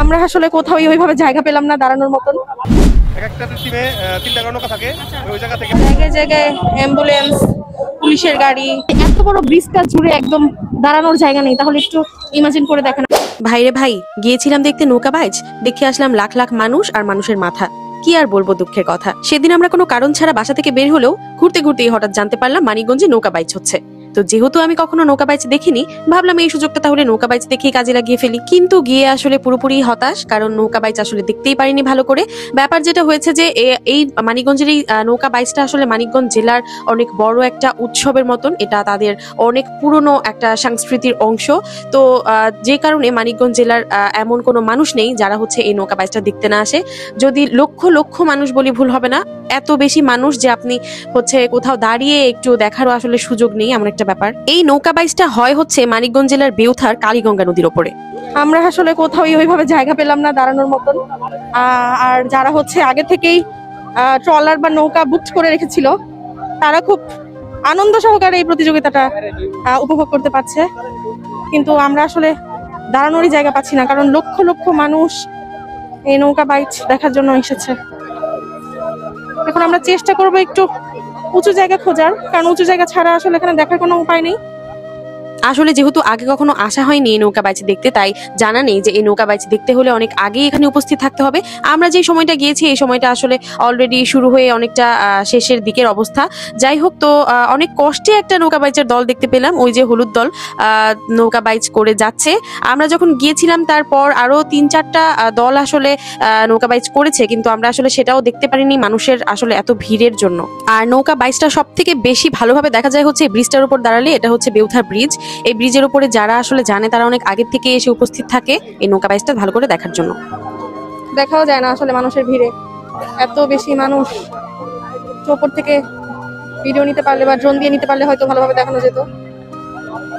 আমরা আসলে কোথাও ওইভাবে জায়গা পেলাম না দাঁড়ানোর মতন। একটা টিমে 3টা নৌকা থাকে, ওই জায়গা থেকে জায়গায় জায়গায় অ্যাম্বুলেন্স, পুলিশের গাড়ি। এত বড় ব্রিজটা জুড়ে একদম দাঁড়ানোর জায়গা নেই, তাহলে একটু ইমাজিন করে দেখেন। ভাইরে ভাই, গিয়েছিলাম দেখতে নৌকা বাইচ, দেখে আসলাম লাখ লাখ মানুষ আর মানুষের মাথা। কি আর বলবো দুঃখের কথা। সেদিন আমরা কোনো কারণ ছাড়া বাসা থেকে বের হলেও ঘুরতে ঘুরতেই হঠাৎ জানতে পারলাম মানিকগঞ্জে নৌকা বাইচ হচ্ছে। তো যেহেতু আমি কখনো নৌকা বাইচ দেখিনি, ভাবলাম এই সুযোগটা তাহলে নৌকা বাইচ দেখেই কাজে লাগিয়ে ফেলি। কিন্তু গিয়ে আসলে পুরোপুরি হতাশ, কারণ নৌকা বাইচ আসলে দেখতেই পারিনি ভালো করে। ব্যাপার যেটা হয়েছে যে এই মানিকগঞ্জের এই নৌকা বাইচটা আসলে মানিকগঞ্জ জেলার অনেক বড় একটা উৎসবের মতন, এটা তাদের অনেক পুরনো একটা সংস্কৃতির অংশ। তো যে কারণে মানিকগঞ্জ জেলার এমন কোনো মানুষ নেই যারা হচ্ছে এই নৌকা বাইচটা দেখতে না আসে। যদি লক্ষ লক্ষ মানুষ বলি ভুল হবে না, এত বেশি মানুষ যে আপনি হচ্ছে কোথাও দাঁড়িয়ে একটু দেখারও আসলে সুযোগ নেই, এমন একটা ব্যাপার। এই নৌকা বাইচটা হয় হচ্ছে মানিকগঞ্জ জেলার বেউথার কালীগঙ্গা নদীর ওপরে। আমরা আসলে কোথাও ওইভাবে জায়গা পেলাম না দাঁড়ানোর মতন। আর যারা হচ্ছে আগে থেকেই ট্রলার বা নৌকা বুক করে রেখেছিল, তারা খুব আনন্দ সহকারে এই প্রতিযোগিতাটা উপভোগ করতে পারছে। কিন্তু আমরা আসলে দাঁড়ানোরই জায়গা পাচ্ছি না, কারণ লক্ষ লক্ষ মানুষ এই নৌকা বাইচ দেখার জন্য এসেছে। এখন আমরা চেষ্টা করবো একটু উঁচু জায়গা খোঁজার, কারণ উঁচু জায়গা ছাড়া আসলে এখানে দেখার কোনো উপায় নেই। আসলে যেহেতু আগে কখনো আসা হয়নি এই নৌকা বাইচ দেখতে, তাই জানা নেই যে এই নৌকা বাইচ দেখতে হলে অনেক আগেই এখানে উপস্থিত থাকতে হবে। আমরা যে সময়টা গিয়েছি এই সময়টা আসলে অলরেডি শুরু হয়ে অনেকটা শেষের দিকের অবস্থা। যাই হোক, তো অনেক কষ্টে একটা নৌকা বাইচের দল দেখতে পেলাম, ওই যে হলুদ দল নৌকা বাইচ করে যাচ্ছে। আমরা যখন গিয়েছিলাম তারপর আরো 3-4টা দল আসলে নৌকা বাইচ করেছে, কিন্তু আমরা আসলে সেটাও দেখতে পারিনি মানুষের আসলে এত ভিড়ের জন্য। আর নৌকা বাইচটা সব থেকে বেশি ভালোভাবে দেখা যায় হচ্ছে ব্রিজটার উপর দাঁড়ালে। এটা হচ্ছে বেউথা ব্রিজ। এই ব্রিজের উপরে যারা আসলে জানে তারা অনেক আগের থেকে এসে উপস্থিত থাকে এই নৌকা বাইচটা ভালো করে দেখার জন্য। দেখাও যায় না আসলে মানুষের ভিড়ে, এত বেশি মানুষ। উপর থেকে ভিডিও নিতে পারলে বা ড্রোন দিয়ে নিতে পারলে হয়তো ভালোভাবে দেখানো যেত।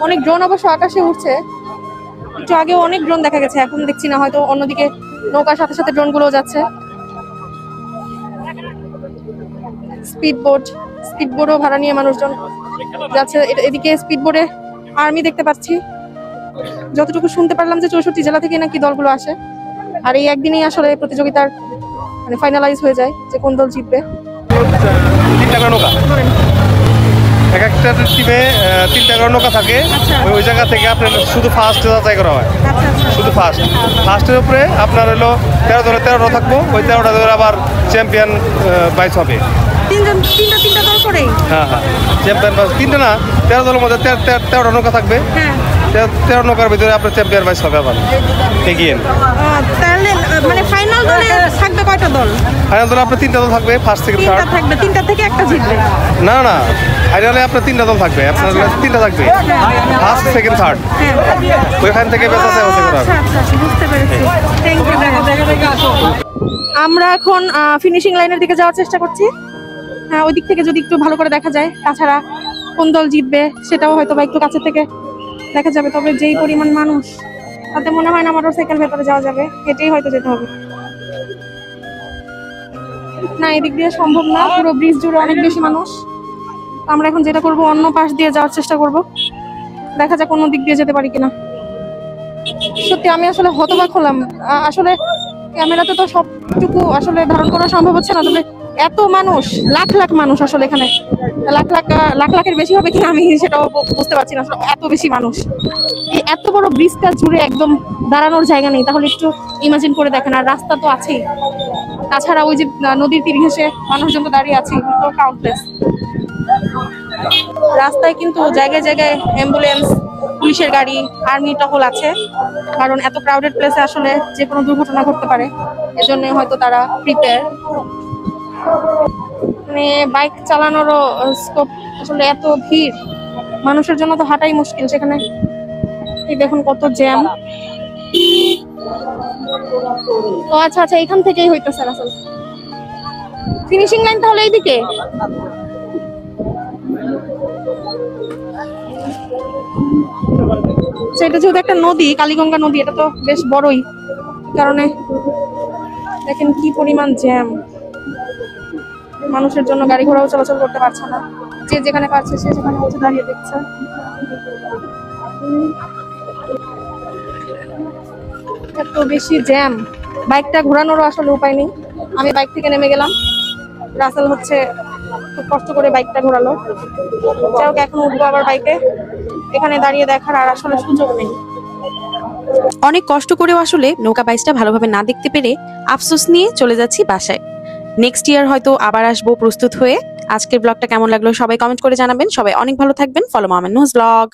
অনেক ড্রোন অবশ্য আকাশে উঠছে, একটু আগেও অনেক ড্রোন দেখা গেছে, এখন দেখছি না, হয়তো অন্যদিকে নৌকার সাথে সাথে ড্রোন গুলো যাচ্ছে। স্পিডবোটও ভাড়া নিয়ে মানুষজন যাচ্ছে। এদিকে স্পিডবোটে আর্মি দেখতে পাচ্ছি। যতটুকু শুনতে পারলাম যে 64 জেলা থেকে নাকি দলগুলো আসে, আর এই একদিনেই আসলে প্রতিযোগিতার মানে ফাইনালাইজ হয়ে যায় যে কোন দল জিতবে। 3টা নৌকা, একটা টিমে 3টা নৌকা থাকে, ওই জায়গা থেকে আপনার শুধু ফার্স্ট যাচাই করা হয়। শুধু ফার্স্টের উপরে আপনার হলো 13 দলে 13টা থাকবো, ওই 13টা দলে আবার চ্যাম্পিয়ন বাইচ হবে। তিনটা দল করে? হ্যাঁ, চ্যাম্পিয়ন বাইচ 3টা না, 13 দলের মধ্যে 13টা নৌকা থাকবে। 13 নৌকার ভিতরে আপনার চ্যাম্পিয়ন বাইচ হবে আবার এগিয়ে। তাহলে মানে ফাইনাল দলে থাকবে কয়টা দল? ফাইনাল দলে আপনার 3টা দল থাকবে, ফার্স্ট থেকে থার্ড থাকবে। 3টা থেকে একটা জিতবে? না, ফাইনালে আপনার 3টা দল থাকবে, আপনার 3টা থাকবে, ফার্স্ট সেকেন্ড থার্ড, ওইখান থেকে বেঁচে আছে। বুঝতে পেরেছি, থ্যাংক ইউ। আমরা এখন ফিনিশিং লাইনের দিকে যাওয়ার চেষ্টা করছি। ওই দিক থেকে যদি একটু ভালো করে দেখা যায়, তাছাড়া কোন দল জিতবে সেটাও হয়তো বা একটু কাছে থেকে দেখা যাবে। তবে যেই পরিমাণ মানুষ, তাতে মনে হয় না মোটরসাইকেল ভেতরে যাওয়া যাবে, হেঁটেই হয়তো যেতে হবে। না, এদিক দিয়ে সম্ভব না, পুরো ব্রিজ জুড়ে অনেক বেশি মানুষ। আমরা এখন যেটা করব, অন্য পাশ দিয়ে যাওয়ার চেষ্টা করব, দেখা যাক অন্য দিক দিয়ে যেতে পারি কিনা। সত্যি আমি আসলে হতবাক হলাম। আসলে ক্যামেরাতে তো সবটুকু আসলে ধারণ করা সম্ভব হচ্ছে না, তবে এত মানুষ, লাখ লাখ মানুষ আসলে এখানে, লাখ লাখের বেশি হবে কিনা আমি সেটাও বুঝতে পারছি না। এত বেশি মানুষ, এই এত বড় ব্রিজটা জুড়ে একদম দাঁড়ানোর জায়গা নেই, তাহলে একটু ইমাজিন করে দেখেন। আর রাস্তা তো আছেই, তাছাড়া ওই যে নদীর তীর ঘেঁষে মানুষজন তো দাঁড়িয়ে আছে, তো কাউন্টলেস। রাস্তায় কিন্তু জায়গায় জায়গায় অ্যাম্বুলেন্স, পুলিশের গাড়ি, আর্মি টহল আছে, কারণ এত ক্রাউডেড প্লেসে আসলে যে কোনো দুর্ঘটনা ঘটতে পারে, এজন্য হয়তো তারা প্রিপেয়ার। মানে বাইক চালানোরও স্কোপ, আসলে এত ভিড়, মানুষের জন্য তো হাঁটাই মুশকিল সেখানে। এই দেখুন কত জ্যাম। ও আচ্ছা, এখান থেকেই হইতেছে আসলে ফিনিশিং লাইন, তাহলে এইদিকে। সেটা যেহেতু একটা নদী, কালীগঙ্গা নদী, এটা তো বেশ বড়ই, কারণে দেখেন কি পরিমাণ জ্যাম। মানুষের জন্য গাড়ি ঘোড়াও চলাচল করতে পারছে না, যে যেখানে পারছে সে সেখানে বসে দাঁড়িয়ে দেখছে। এত বেশি জ্যাম, বাইকটা ঘোরানোরও আসলে উপায় নেই। আমি বাইক থেকে নেমে গেলাম, রাসেল হচ্ছে খুব কষ্ট করে বাইকটা ঘোরালো। যাই হোক, এখন উঠবো আবার বাইকে। এখানে দাঁড়িয়ে দেখার আর আসলে সুযোগ নেই। অনেক কষ্ট করেও আসলে নৌকা বাইচটা ভালোভাবে না দেখতে পেরে আফসোস নিয়ে চলে যাচ্ছি বাসায়। নেক্সট ইয়ার হয়তো আবার আসবো প্রস্তুত হয়ে। আজকের ব্লগটা কেমন লাগলো সবাই কমেন্ট করে জানাবেন। সবাই অনেক ভালো থাকবেন। ফলো মামের নিউজ ব্লগ।